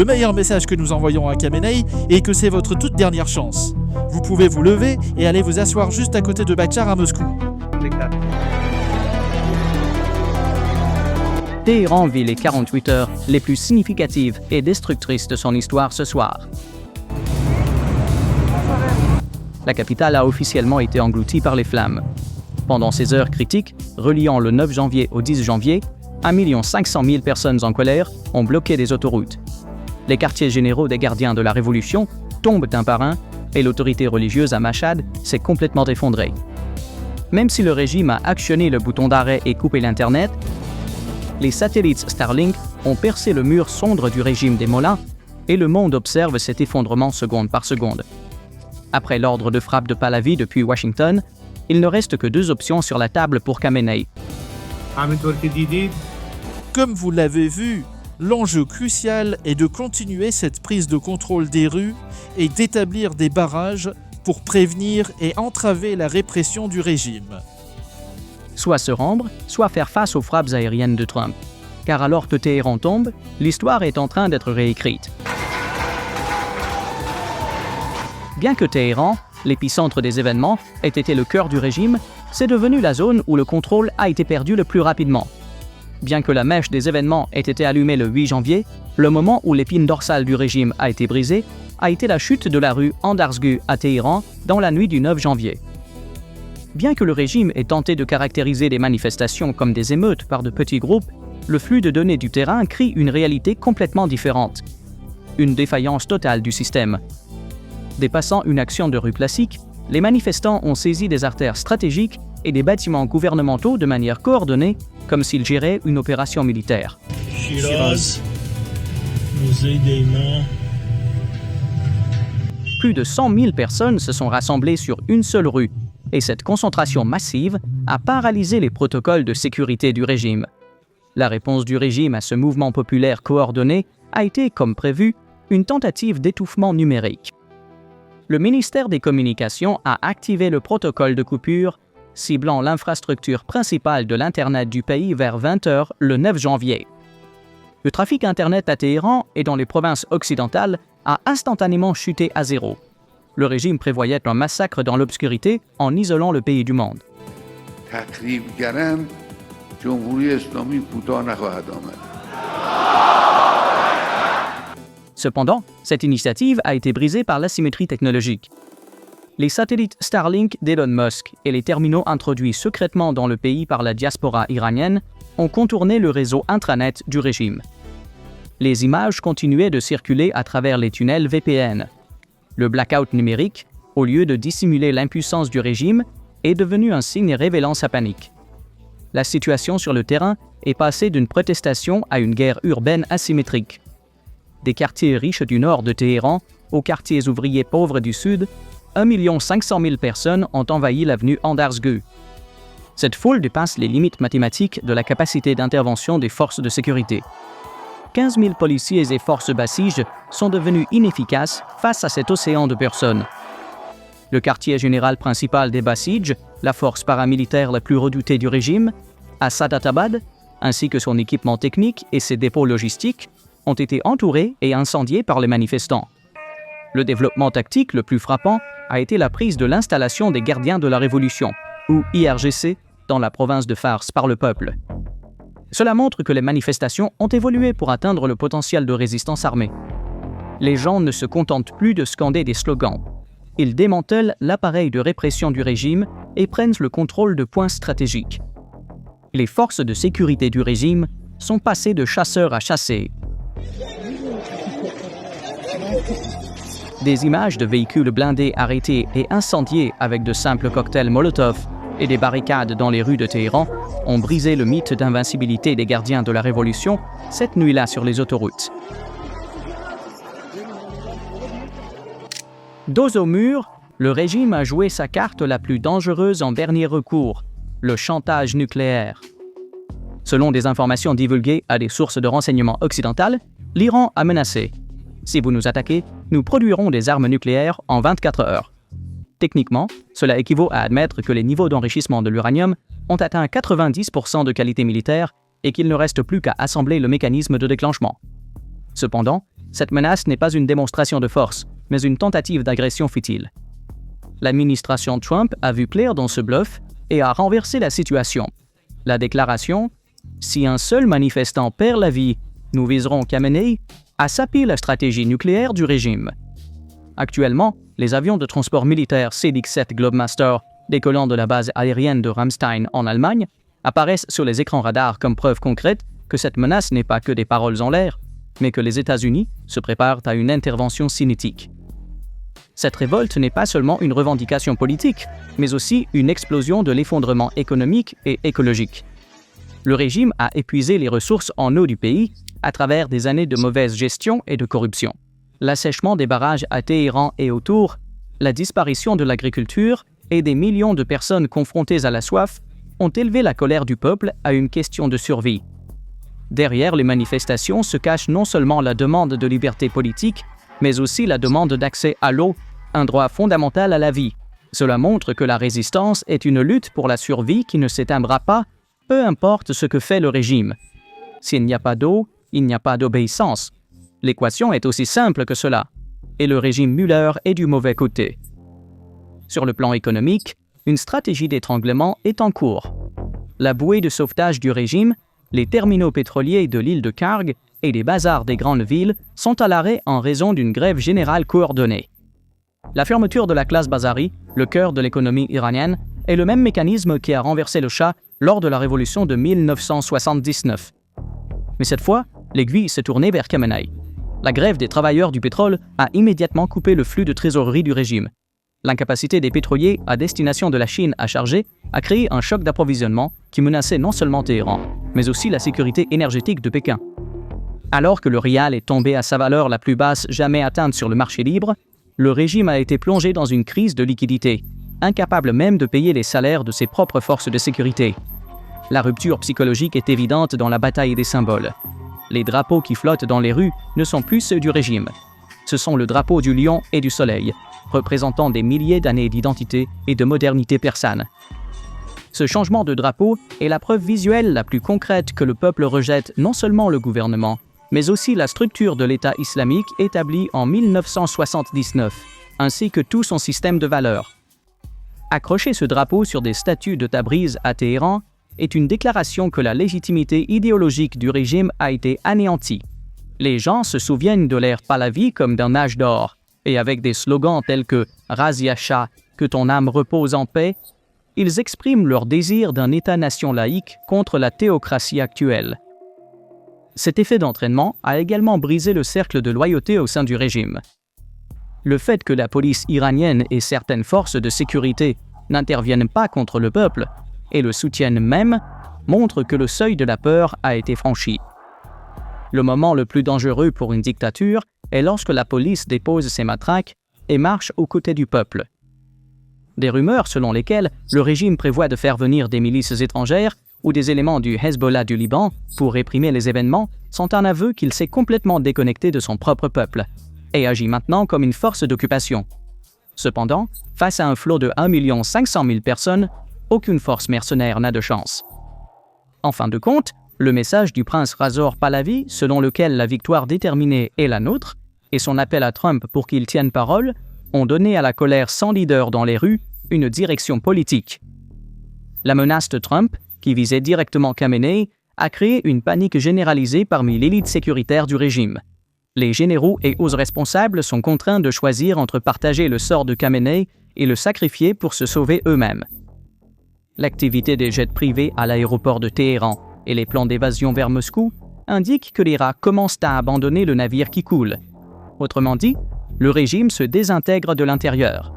Le meilleur message que nous envoyons à Khamenei est que c'est votre toute dernière chance. Vous pouvez vous lever et aller vous asseoir juste à côté de Bakhchar à Moscou. Téhéran vit les 48 heures les plus significatives et destructrices de son histoire ce soir. La capitale a officiellement été engloutie par les flammes. Pendant ces heures critiques, reliant le 9 janvier au 10 janvier, 1 500 000 personnes en colère ont bloqué des autoroutes. Les quartiers généraux des gardiens de la Révolution tombent un par un et l'autorité religieuse à Mashhad s'est complètement effondrée. Même si le régime a actionné le bouton d'arrêt et coupé l'Internet, les satellites Starlink ont percé le mur sombre du régime des Mollahs et le monde observe cet effondrement seconde par seconde. Après l'ordre de frappe de Pahlavi depuis Washington, il ne reste que 2 options sur la table pour Khamenei. Comme vous l'avez vu, l'enjeu crucial est de continuer cette prise de contrôle des rues et d'établir des barrages pour prévenir et entraver la répression du régime. Soit se rendre, soit faire face aux frappes aériennes de Trump. Car alors que Téhéran tombe, l'histoire est en train d'être réécrite. Bien que Téhéran, l'épicentre des événements, ait été le cœur du régime, c'est devenu la zone où le contrôle a été perdu le plus rapidement. Bien que la mèche des événements ait été allumée le 8 janvier, le moment où l'épine dorsale du régime a été brisée a été la chute de la rue Andarzgu à Téhéran dans la nuit du 9 janvier. Bien que le régime ait tenté de caractériser les manifestations comme des émeutes par de petits groupes, le flux de données du terrain crie une réalité complètement différente. Une défaillance totale du système. Dépassant une action de rue classique, les manifestants ont saisi des artères stratégiques et des bâtiments gouvernementaux de manière coordonnée, comme s'ils géraient une opération militaire. Plus de 100 000 personnes se sont rassemblées sur une seule rue, et cette concentration massive a paralysé les protocoles de sécurité du régime. La réponse du régime à ce mouvement populaire coordonné a été, comme prévu, une tentative d'étouffement numérique. Le ministère des Communications a activé le protocole de coupure, ciblant l'infrastructure principale de l'Internet du pays vers 20h le 9 janvier. Le trafic Internet à Téhéran et dans les provinces occidentales a instantanément chuté à zéro. Le régime prévoyait un massacre dans l'obscurité en isolant le pays du monde. Cependant, cette initiative a été brisée par l'asymétrie technologique. Les satellites Starlink d'Elon Musk et les terminaux introduits secrètement dans le pays par la diaspora iranienne ont contourné le réseau intranet du régime. Les images continuaient de circuler à travers les tunnels VPN. Le blackout numérique, au lieu de dissimuler l'impuissance du régime, est devenu un signe révélant sa panique. La situation sur le terrain est passée d'une protestation à une guerre urbaine asymétrique. Des quartiers riches du nord de Téhéran aux quartiers ouvriers pauvres du sud, 1 500 000 personnes ont envahi l'avenue Andarzgu. Cette foule dépasse les limites mathématiques de la capacité d'intervention des forces de sécurité. 15 000 policiers et forces Basij sont devenus inefficaces face à cet océan de personnes. Le quartier général principal des Basij, la force paramilitaire la plus redoutée du régime, à Sadatabad, ainsi que son équipement technique et ses dépôts logistiques, ont été entourés et incendiés par les manifestants. Le développement tactique le plus frappant a été la prise de l'installation des gardiens de la Révolution, ou IRGC, dans la province de Fars par le peuple. Cela montre que les manifestations ont évolué pour atteindre le potentiel de résistance armée. Les gens ne se contentent plus de scander des slogans. Ils démantèlent l'appareil de répression du régime et prennent le contrôle de points stratégiques. Les forces de sécurité du régime sont passées de chasseurs à chassés. Des images de véhicules blindés arrêtés et incendiés avec de simples cocktails Molotov et des barricades dans les rues de Téhéran ont brisé le mythe d'invincibilité des gardiens de la Révolution cette nuit-là sur les autoroutes. Dos au mur, le régime a joué sa carte la plus dangereuse en dernier recours, le chantage nucléaire. Selon des informations divulguées à des sources de renseignement occidentales, l'Iran a menacé « Si vous nous attaquez, nous produirons des armes nucléaires en 24 heures ». Techniquement, cela équivaut à admettre que les niveaux d'enrichissement de l'uranium ont atteint 90% de qualité militaire et qu'il ne reste plus qu'à assembler le mécanisme de déclenchement. Cependant, Cette menace n'est pas une démonstration de force, mais une tentative d'agression futile. L'administration Trump a vu clair dans ce bluff et a renversé la situation. La déclaration « Si un seul manifestant perd la vie, nous viserons Khamenei » a sapé la stratégie nucléaire du régime. Actuellement, les avions de transport militaire C-17 Globemaster décollant de la base aérienne de Ramstein en Allemagne apparaissent sur les écrans radars comme preuve concrète que cette menace n'est pas que des paroles en l'air, mais que les États-Unis se préparent à une intervention cinétique. Cette révolte n'est pas seulement une revendication politique, mais aussi une explosion de l'effondrement économique et écologique. Le régime a épuisé les ressources en eau du pays à travers des années de mauvaise gestion et de corruption. L'assèchement des barrages à Téhéran et autour, la disparition de l'agriculture et des millions de personnes confrontées à la soif ont élevé la colère du peuple à une question de survie. Derrière les manifestations se cache non seulement la demande de liberté politique, mais aussi la demande d'accès à l'eau, un droit fondamental à la vie. Cela montre que la résistance est une lutte pour la survie qui ne s'éteindra pas, peu importe ce que fait le régime. S'il n'y a pas d'eau, il n'y a pas d'obéissance. L'équation est aussi simple que cela, et le régime Müller est du mauvais côté. Sur le plan économique, une stratégie d'étranglement est en cours. La bouée de sauvetage du régime, les terminaux pétroliers de l'île de Karg et les bazars des grandes villes sont à l'arrêt en raison d'une grève générale coordonnée. La fermeture de la classe Bazari, le cœur de l'économie iranienne, est le même mécanisme qui a renversé le Shah lors de la révolution de 1979. Mais cette fois, l'aiguille s'est tournée vers Khamenei. La grève des travailleurs du pétrole a immédiatement coupé le flux de trésorerie du régime. L'incapacité des pétroliers à destination de la Chine à charger a créé un choc d'approvisionnement qui menaçait non seulement Téhéran, mais aussi la sécurité énergétique de Pékin. Alors que le rial est tombé à sa valeur la plus basse jamais atteinte sur le marché libre, le régime a été plongé dans une crise de liquidité, incapable même de payer les salaires de ses propres forces de sécurité. La rupture psychologique est évidente dans la bataille des symboles. Les drapeaux qui flottent dans les rues ne sont plus ceux du régime. Ce sont le drapeau du lion et du soleil, représentant des milliers d'années d'identité et de modernité persane. Ce changement de drapeau est la preuve visuelle la plus concrète que le peuple rejette non seulement le gouvernement, mais aussi la structure de l'État islamique établie en 1979, ainsi que tout son système de valeurs. Accrocher ce drapeau sur des statues de Tabriz à Téhéran est une déclaration que la légitimité idéologique du régime a été anéantie. Les gens se souviennent de l'ère Pahlavi comme d'un âge d'or, et avec des slogans tels que « Razia Shah, que ton âme repose en paix », ils expriment leur désir d'un État-nation laïque contre la théocratie actuelle. Cet effet d'entraînement a également brisé le cercle de loyauté au sein du régime. Le fait que la police iranienne et certaines forces de sécurité n'interviennent pas contre le peuple et le soutiennent même montre que le seuil de la peur a été franchi. Le moment le plus dangereux pour une dictature est lorsque la police dépose ses matraques et marche aux côtés du peuple. Des rumeurs selon lesquelles le régime prévoit de faire venir des milices étrangères ou des éléments du Hezbollah du Liban pour réprimer les événements sont un aveu qu'il s'est complètement déconnecté de son propre peuple et agit maintenant comme une force d'occupation. Cependant, face à un flot de 1 500 000 personnes, aucune force mercenaire n'a de chance. En fin de compte, le message du prince Razor Pahlavi, selon lequel la victoire déterminée est la nôtre, et son appel à Trump pour qu'il tienne parole, ont donné à la colère sans leader dans les rues une direction politique. La menace de Trump, qui visait directement Khamenei, a créé une panique généralisée parmi l'élite sécuritaire du régime. Les généraux et hauts responsables sont contraints de choisir entre partager le sort de Khamenei et le sacrifier pour se sauver eux-mêmes. L'activité des jets privés à l'aéroport de Téhéran et les plans d'évasion vers Moscou indiquent que l'Irak commence à abandonner le navire qui coule. Autrement dit, le régime se désintègre de l'intérieur.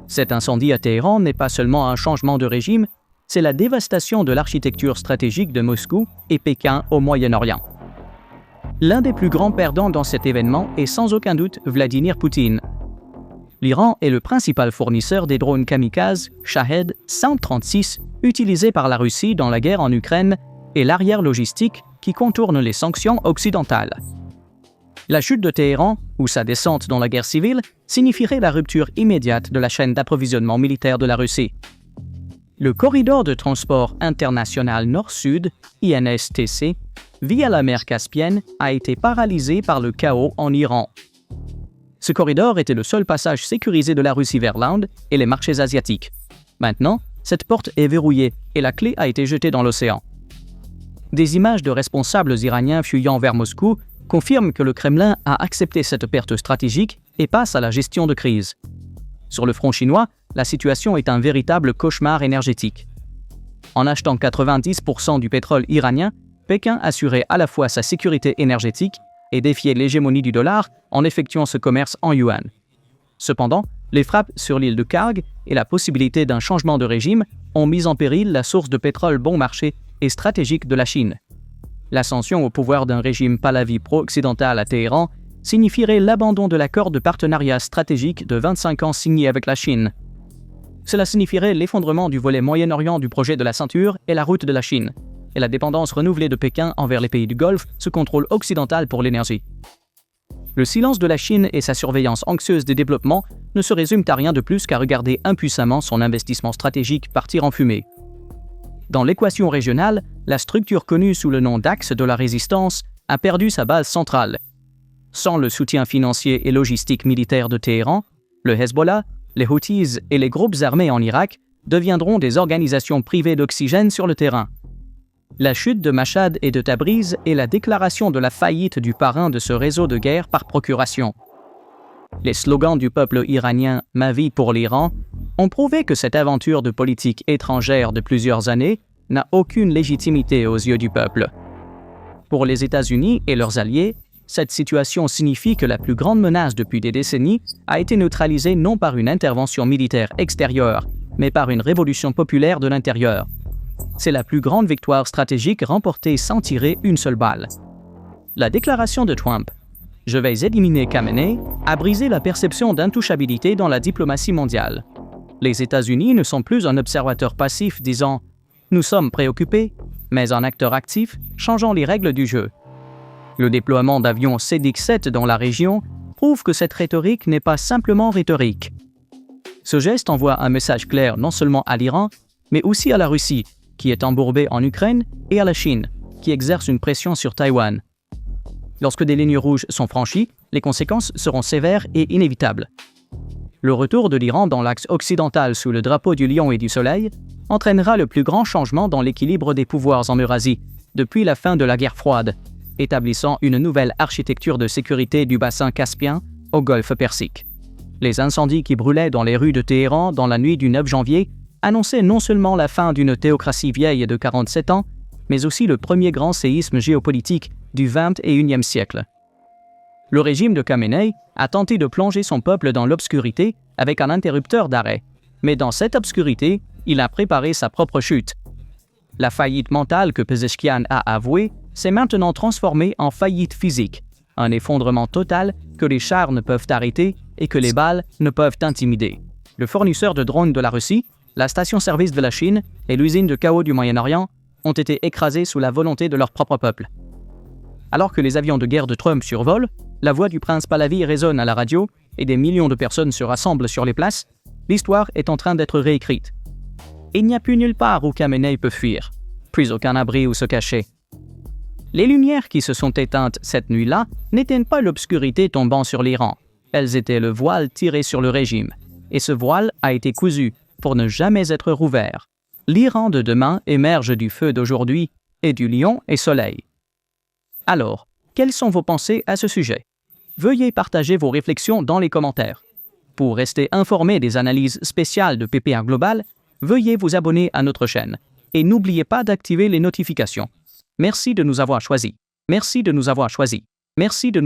Cet incendie à Téhéran n'est pas seulement un changement de régime, c'est la dévastation de l'architecture stratégique de Moscou et Pékin au Moyen-Orient. L'un des plus grands perdants dans cet événement est sans aucun doute Vladimir Poutine. L'Iran est le principal fournisseur des drones kamikazes Shahed 136 utilisés par la Russie dans la guerre en Ukraine et l'arrière logistique qui contourne les sanctions occidentales. La chute de Téhéran, ou sa descente dans la guerre civile, signifierait la rupture immédiate de la chaîne d'approvisionnement militaire de la Russie. Le corridor de transport international Nord-Sud, INSTC, via la mer Caspienne, a été paralysé par le chaos en Iran. Ce corridor était le seul passage sécurisé de la Russie vers l'Inde et les marchés asiatiques. Maintenant, cette porte est verrouillée et la clé a été jetée dans l'océan. Des images de responsables iraniens fuyant vers Moscou confirment que le Kremlin a accepté cette perte stratégique et passe à la gestion de crise. Sur le front chinois, la situation est un véritable cauchemar énergétique. En achetant 90% du pétrole iranien, Pékin assurait à la fois sa sécurité énergétique et défiait l'hégémonie du dollar en effectuant ce commerce en yuan. Cependant, les frappes sur l'île de Kharg et la possibilité d'un changement de régime ont mis en péril la source de pétrole bon marché et stratégique de la Chine. L'ascension au pouvoir d'un régime Pahlavi pro-occidental à Téhéran signifierait l'abandon de l'accord de partenariat stratégique de 25 ans signé avec la Chine. Cela signifierait l'effondrement du volet Moyen-Orient du projet de la ceinture et la route de la Chine, et la dépendance renouvelée de Pékin envers les pays du Golfe, ce contrôle occidental pour l'énergie. Le silence de la Chine et sa surveillance anxieuse des développements ne se résument à rien de plus qu'à regarder impuissamment son investissement stratégique partir en fumée. Dans l'équation régionale, la structure connue sous le nom d'axe de la résistance a perdu sa base centrale. Sans le soutien financier et logistique militaire de Téhéran, le Hezbollah, les Houthis et les groupes armés en Irak deviendront des organisations privées d'oxygène sur le terrain. La chute de Machhad et de Tabriz est la déclaration de la faillite du parrain de ce réseau de guerre par procuration. Les slogans du peuple iranien « Ma vie pour l'Iran » ont prouvé que cette aventure de politique étrangère de plusieurs années n'a aucune légitimité aux yeux du peuple. Pour les États-Unis et leurs alliés, cette situation signifie que la plus grande menace depuis des décennies a été neutralisée non par une intervention militaire extérieure, mais par une révolution populaire de l'intérieur. C'est la plus grande victoire stratégique remportée sans tirer une seule balle. La déclaration de Trump « Je vais éliminer Khamenei » a brisé la perception d'intouchabilité dans la diplomatie mondiale. Les États-Unis ne sont plus un observateur passif disant « Nous sommes préoccupés », mais un acteur actif changeant les règles du jeu. Le déploiement d'avions C-17 dans la région prouve que cette rhétorique n'est pas simplement rhétorique. Ce geste envoie un message clair non seulement à l'Iran, mais aussi à la Russie, qui est embourbée en Ukraine, et à la Chine, qui exerce une pression sur Taïwan. Lorsque des lignes rouges sont franchies, les conséquences seront sévères et inévitables. Le retour de l'Iran dans l'axe occidental sous le drapeau du lion et du soleil entraînera le plus grand changement dans l'équilibre des pouvoirs en Eurasie depuis la fin de la guerre froide, établissant une nouvelle architecture de sécurité du bassin Caspien au Golfe Persique. Les incendies qui brûlaient dans les rues de Téhéran dans la nuit du 9 janvier annonçaient non seulement la fin d'une théocratie vieille de 47 ans, mais aussi le premier grand séisme géopolitique du XXIe siècle. Le régime de Khamenei a tenté de plonger son peuple dans l'obscurité avec un interrupteur d'arrêt, mais dans cette obscurité, il a préparé sa propre chute. La faillite mentale que Pezeshkian a avouée s'est maintenant transformée en faillite physique, un effondrement total que les chars ne peuvent arrêter et que les balles ne peuvent intimider. Le fournisseur de drones de la Russie, la station-service de la Chine et l'usine de chaos du Moyen-Orient ont été écrasés sous la volonté de leur propre peuple. Alors que les avions de guerre de Trump survolent, la voix du prince Pahlavi résonne à la radio et des millions de personnes se rassemblent sur les places, l'histoire est en train d'être réécrite. Il n'y a plus nulle part où Khamenei peut fuir, plus aucun abri où se cacher. Les lumières qui se sont éteintes cette nuit-là n'éteignent pas l'obscurité tombant sur l'Iran. Elles étaient le voile tiré sur le régime, et ce voile a été cousu pour ne jamais être rouvert. L'Iran de demain émerge du feu d'aujourd'hui et du lion et soleil. Alors, quelles sont vos pensées à ce sujet? Veuillez partager vos réflexions dans les commentaires. Pour rester informé des analyses spéciales de PPA Global, veuillez vous abonner à notre chaîne et n'oubliez pas d'activer les notifications. Merci de nous avoir choisis. Merci de nous avoir choisis. Merci de